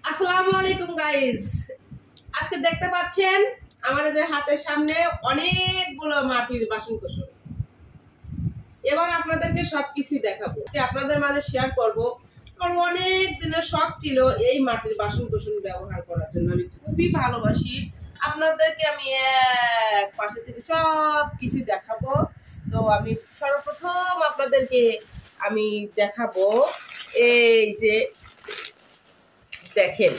আসসালামু আলাইকুম গাইস। আজকে দেখতে পাচ্ছেন আমাদের হাতের সামনে অনেকগুলো মাটির বাসনকোসন। এবার আপনাদেরকে সবকিছু দেখাবো, আপনাদের মাঝে শেয়ার করব। আমার অনেক দিনের শখ ছিল এই মাটির বাসনকোসন ব্যবহার করার জন্য। আমি খুবই ভালোবাসি। আপনাদেরকে আমি এক পাশে থেকে সব কিছু দেখাবো। তো আমি সর্বপ্রথম আপনাদেরকে আমি দেখাবো এই যে দেখেন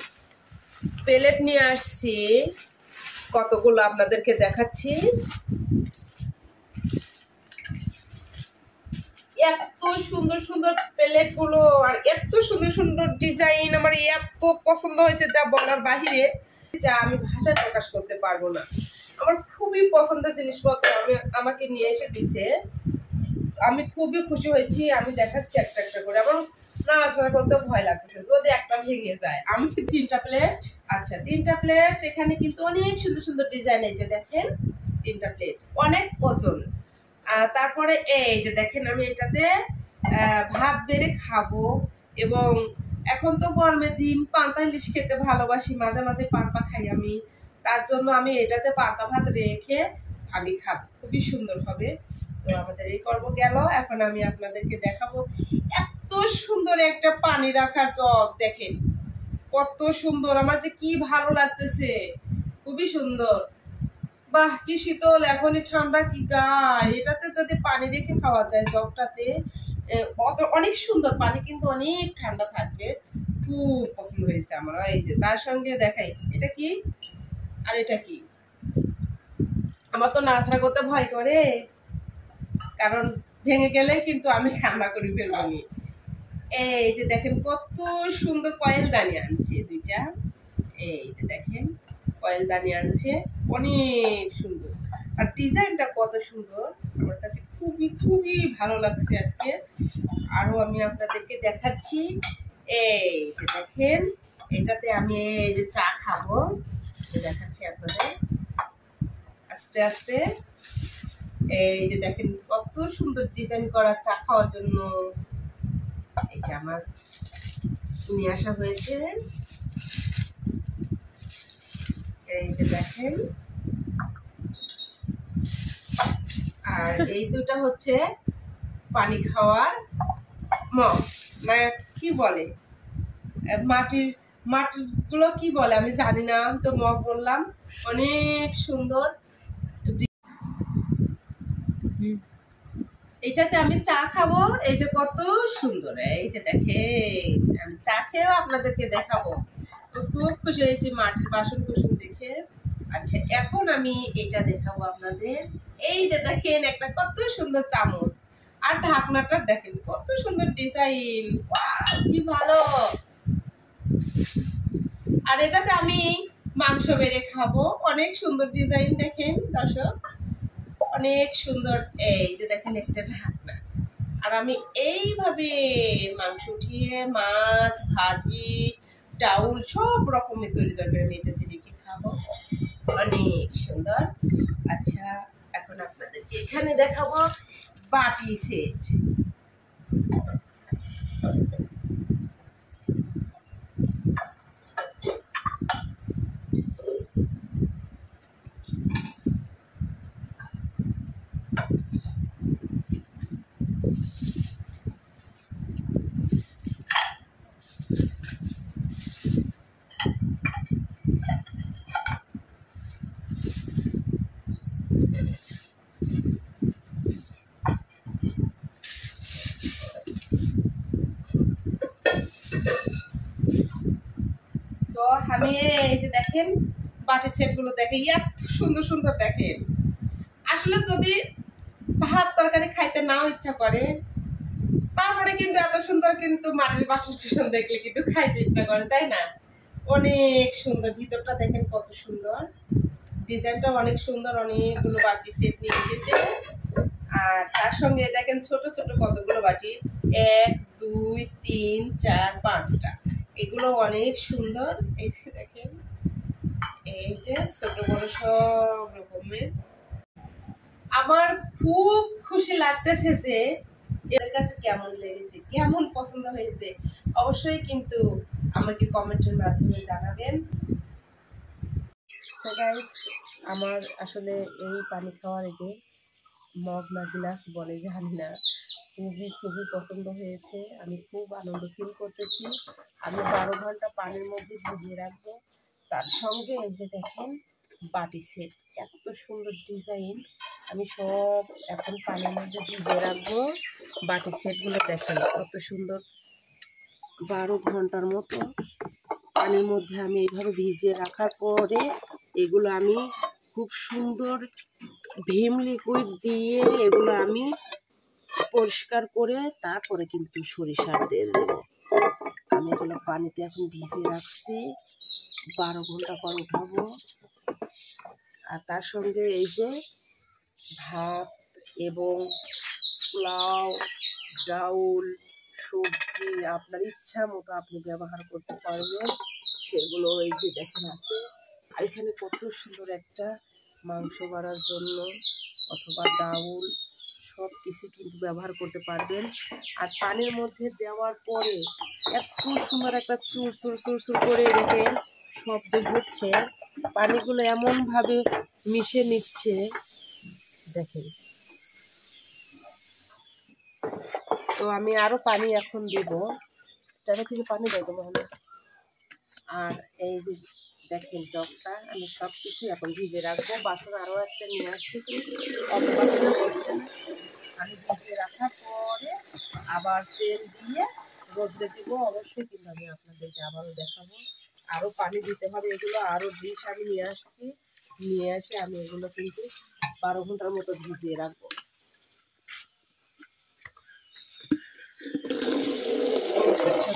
প্লেট নিয়ে আসছি, কতগুলো আপনাদেরকে দেখাচ্ছি। এত সুন্দর সুন্দর প্লেট গুলো আর এত সুন্দর সুন্দর ডিজাইন আমার এত পছন্দ হয়েছে যা বলার বাহিরে, যা আমি ভাষায় প্রকাশ করতে পারবো না। আমার খুবই পছন্দের জিনিসপত্র আমাকে নিয়ে এসে দিছে। আমি খুবই খুশি হয়েছি। আমি দেখাচ্ছি একটা একটা করে। আমার নাড়াচাড়া করতে ভয় লাগতেছে যদি একটা ভেঙে যায়। আমি তিনটা প্লেট, আচ্ছা তিনটা প্লেট, এখানে কিন্তু অনেক সুন্দর সুন্দর ডিজাইন আছে। দেখেন তিনটা প্লেট অনেক ওজন। তারপরে এই যে দেখেন আমি এটাতে ভাত বেড়ে খাবো। এবং এখন তো গরমের দিন, পান্তা ইলিশ খেতে ভালোবাসি, মাঝে মাঝে পান্তা খাই আমি। তার জন্য আমি এটাতে পান্তা ভাত রেখে আমি খাবো, খুবই সুন্দর হবে। তো আমাদের এই পর্ব গেল। এখন আমি আপনাদেরকে দেখাবো এত সুন্দর একটা পানি রাখার জগ। দেখেন কত সুন্দর, আমার যে কি ভালো লাগতেছে, খুবই সুন্দর। বাহ কি শীতল, এখনই ঠান্ডা কি গায়ে। এটাতে যদি পানি রেখে খাওয়া যায় জগটাতে, অনেক সুন্দর পানি, কিন্তু অনেক ঠান্ডা থাকবে। খুব পছন্দ হয়েছে আমার। এই যে তার সঙ্গে দেখাই এটা কি আর এটা কি। আমার তো নাচড়া করতে ভয় করে, কারণ ভেঙে গেলে কিন্তু আমি কান্না করে ফেলবো। এই যে দেখেন কত সুন্দর কয়েলদানি আনছে দুইটা। এই যে দেখেন কয়েলদানি আনছে, অনেক সুন্দর। আর ডিজাইনটা কত সুন্দর, আমার কাছে খুবই খুবই ভালো লাগছে আজকে। আরো আমি আপনাদেরকে দেখাচ্ছি। এই যে দেখেন এটাতে আমি এই যে চা খাবো, দেখাচ্ছি আপনাদের আস্তে আস্তে। এই যে দেখেন কত সুন্দর ডিজাইন করা চা খাওয়ার জন্য এটা আমার নিয়ে আসা হয়েছে। এই যে দেখেন, আর এই দুটা হচ্ছে পানি খাওয়ার মগ, মানে কি বলে মাটির গুলো কি বলে আমি জানি না, তো মগ বললাম। অনেক সুন্দর। এটাতে আমি চা খাবো। এই যে কত সুন্দর, এই যে দেখেন আমি চা খেয়েও আপনাদেরকে দেখাবো। খুব খুশি হয়েছি মাটির বাসন কুসন দেখে। আচ্ছা এখন আমি এটা দেখাবো আপনাদের। এই যে দেখেন একটা কত সুন্দর চামচ, আর ঢাকনাটা দেখেন কত সুন্দর ডিজাইন, কি ভালো। আর এটাতে আমি মাংস বেড়ে খাবো, অনেক সুন্দর ডিজাইন দেখেন দর্শক, অনেক সুন্দর। এই যে দেখেন একটা ঢাকনা, আর আমি এইভাবে মাংস উঠিয়ে মাছ ভাজি ডাউল সব রকমের তৈরি তরকারি আমি এটাতে রেখে খাবো, অনেক সুন্দর। আচ্ছা এখন আপনাদেরকে এখানে দেখাবো বাটি সেট। তো আমি এই যে দেখেন বাটি সেট গুলো দেখে এত সুন্দর সুন্দর দেখেন। আসলে যদি ভাত তরকারি খাইতে নাও ইচ্ছা করে, তারপরে কিন্তু এত সুন্দর কিন্তু মাটির বাসন কুসন দেখলে কিন্তু খাইতে ইচ্ছা করে, তাই না? অনেক সুন্দর, ভিতরটা দেখেন কত সুন্দর, ডিজাইনটা অনেক সুন্দর। অনেকগুলো বাটি সেট নিয়ে এসেছে। আর তার সঙ্গে দেখেন ছোট ছোট কতগুলো বাটি, 1 2 3 4 5টা, এগুলো অনেক সুন্দর। এই যে দেখেন, এই যে ছোট বড় সব রকমের। আমার খুব খুশি লাগতেছে যে এর কাছে কেমন লেগেছে, কেমন পছন্দ হয়েছে, অবশ্যই কিন্তু আমাকে কমেন্টের মাধ্যমে জানাবেন। সো গাইস, আমার আসলে এই পানি খাওয়ার এই যে মগ না গ্লাস বলে জানি না, খুবই পছন্দ হয়েছে। আমি খুব আনন্দ ফিল করতেছি। আমি 12 ঘন্টা পানির মধ্যে ভিজিয়ে রাখবো। তার সঙ্গে এই যে দেখেন বাটি সেট, এত সুন্দর ডিজাইন। আমি সব এখন পানির মধ্যে ভিজিয়ে রাখবো। বাটি সেটগুলো দেখেন কত সুন্দর। 12 ঘন্টার মতো পানির মধ্যে আমি এইভাবে ভিজিয়ে রাখার পরে এগুলো আমি খুব সুন্দর ভিম লিকুইড দিয়ে এগুলো আমি পরিষ্কার করে তারপরে কিন্তু সরিষার তেল দেব। আমি এগুলো পানিতে এখন ভিজিয়ে রাখছি, 12 ঘন্টা পর উঠাবো। আর তার সঙ্গে এই যে ভাত এবং পোলাও, ডাউল, সবজি আপনার ইচ্ছা মতো আপনি ব্যবহার করতে পারবেন। সেগুলো এই যে দেখেন আছে। আর এখানে কত সুন্দর একটা মাংস বাড়ার জন্য অথবা ডাউল সব কিছু কিন্তু ব্যবহার করতে পারবেন। আর পানির মধ্যে দেওয়ার পরে এত সুন্দর একটা চুর চুর চুর চুর করে দেখেন শব্দ হচ্ছে। পানিগুলো এমনভাবে মিশে নিচ্ছে দেখেন। তো আমি আরো পানি এখন দিব, জায়গা থেকে পানি দেবো না। আর এই যে দেখেন জগটা আমি সব কিছু এখন ভিজে রাখবো। বাসন আরো একটা নিয়ে আসতেছি, আমি ভিজিয়ে রাখার পরে আবার তেল দিয়ে রোদ্রে দিব অবশ্যই, কিন্তু আমি আপনাদেরকে আবারও দেখাবো। আরো পানি দিতে হবে, এগুলো আরো ডিশ আমি নিয়ে আসছি, নিয়ে এসে আমি এগুলো কিন্তু 12 ঘন্টার মতো ভিজিয়ে রাখবো।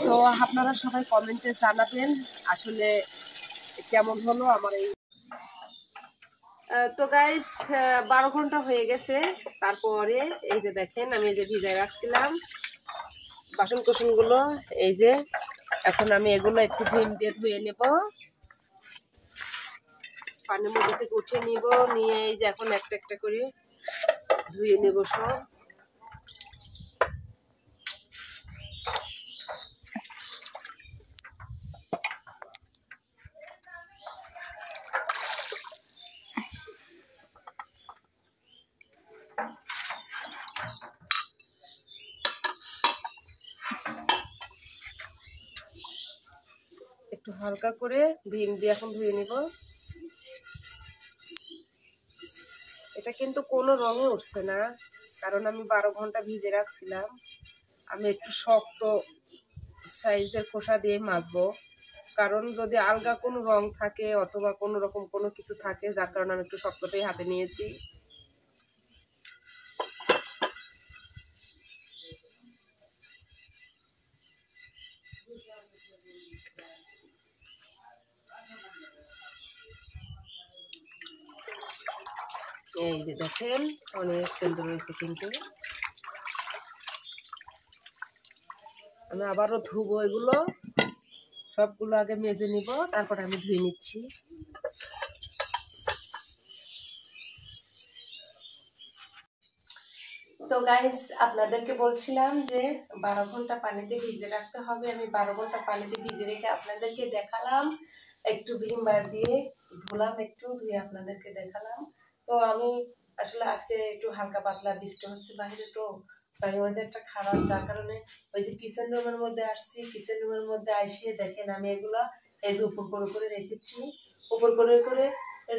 তো আপনারা সবাই কমেন্টে জানাবেন আসলে কেমন হলো আমার এই। তো গাইস 12 ঘন্টা হয়ে গেছে। তারপরে এই যে দেখেন আমি এই যে ভিজায় রাখছিলাম বাসন কোসনগুলো, এই যে এখন আমি এগুলো একটু ভিম দিয়ে ধুয়ে নেব, পানির মধ্যে থেকে উঠে নিব, নিয়ে এই যে এখন একটা একটা করে ধুয়ে নেব সব। একটু হালকা করে ভিম দিয়ে এখন ধুয়ে নিব। এটা কিন্তু কোনো রঙে উঠছে না, কারণ আমি 12 ঘন্টা ভিজে রাখছিলাম। আমি একটু শক্ত সাইজের খোসা দিয়ে মাজবো, কারণ যদি আলগা কোনো রং থাকে অথবা কোনো রকম কোনো কিছু থাকে, যার কারণে আমি একটু শক্তটাই হাতে নিয়েছি। এই যে দেখেন অনেক সুন্দর হয়েছে, কিন্তু আমি আবারও ধুবো এগুলো, সবগুলো আগে মেজে নিব, তারপর আমি ধুয়ে নিচ্ছি। তো গাইস, আপনাদেরকে বলছিলাম যে 12 ঘন্টা পানিতে ভিজে রাখতে হবে। আমি 12 ঘন্টা পানিতে ভিজে রেখে আপনাদেরকে দেখালাম, একটু ভিম বার দিয়ে ধুলাম, একটু ধুয়ে আপনাদেরকে দেখালাম। তো আমি আসলে আজকে একটু হালকা পাতলা বৃষ্টি হচ্ছে বাইরে, তো বাইরের মধ্যে একটা খারাপ, যার কারণে ওই যে কিচেন রুমের মধ্যে আসছি, কিচেন রুমের মধ্যে আসিয়ে দেখেন আমি এগুলা এই যে উপর করে রেখেছি, উপর করে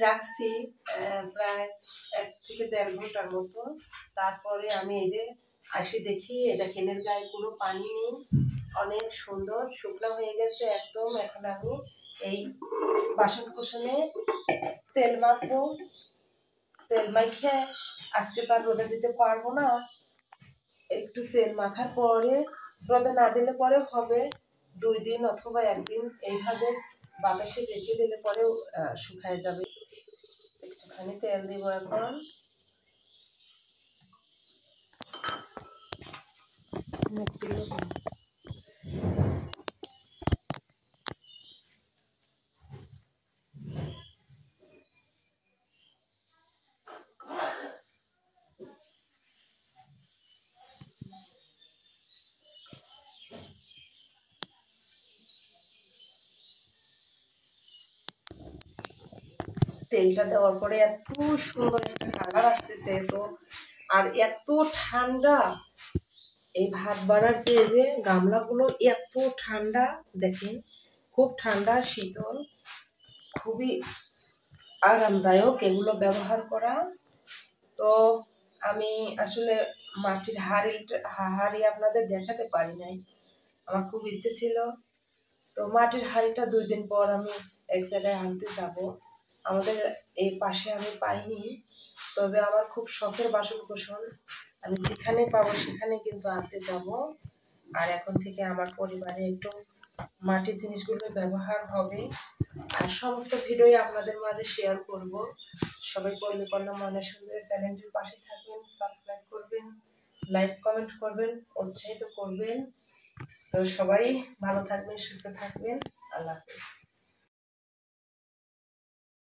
রাখছি প্রায় 1 থেকে 1.5 ঘন্টার মতো। তারপরে আমি এই যে আসি দেখি দেখেন এর গায়ে কোনো পানি নেই, অনেক সুন্দর শুকনো হয়ে গেছে একদম। এখন আমি এই বাসন কোসনে তেল মাখবো, তেল মাখে আজকে তো আর রোদে দিতে পারবো না, একটু তেল মাখার পরে রোদে না দিলে পরে হবে 2 দিন অথবা 1 দিন, এইভাবে বাতাসে রেখে দিলে পরেও শুকায় যাবে। একটুখানি তেল দিব এখন। তেলটা দেওয়ার পরে এত সুন্দর একটা কালার আসতেছে তো, আর এত ঠান্ডা এই ভাত বাড়ার যে গামলাগুলো এত ঠান্ডা, দেখেন খুব ঠান্ডা শীতল, খুবই আরামদায়ক এগুলো ব্যবহার করা। তো আমি আসলে মাটির হাঁড়ি আপনাদের দেখাতে পারি নাই, আমার খুব ইচ্ছে ছিল। তো মাটির হাঁড়িটা 2 দিন পর আমি এক জায়গায় আনতে যাব, আমাদের এই পাশে আমি পাইনি, তবে আমার খুব শখের বাসন কোসন, আমি যেখানে পাবো সেখানে কিন্তু আনতে যাব। আর এখন থেকে আমার পরিবারে একটু মাটির জিনিসগুলো ব্যবহার হবে, আর সমস্ত ভিডিওই আপনাদের মাঝে শেয়ার করব। সবাই পল্লীকন্যা ময়না সুন্দরী চ্যানেলটির পাশে থাকবেন, সাবস্ক্রাইব করবেন, লাইক কমেন্ট করবেন, উৎসাহিত করবেন। তো সবাই ভালো থাকবেন, সুস্থ থাকবেন। আল্লাহ হাফেজ।